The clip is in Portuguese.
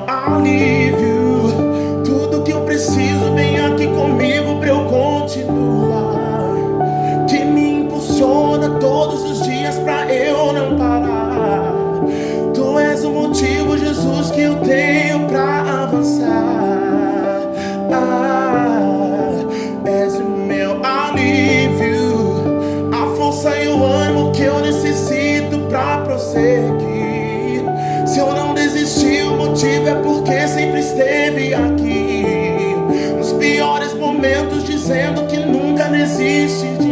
alívio. Tudo que eu preciso vem aqui comigo pra eu continuar, que me impulsiona todos os dias pra eu não parar. Tu és o motivo, Jesus, que eu tenho pra avançar. És o meu alívio, a força e o ânimo que eu necessito pra prosseguir. Se eu não desisti, o motivo é porque sempre esteve aqui, nos piores momentos, dizendo que nunca desiste de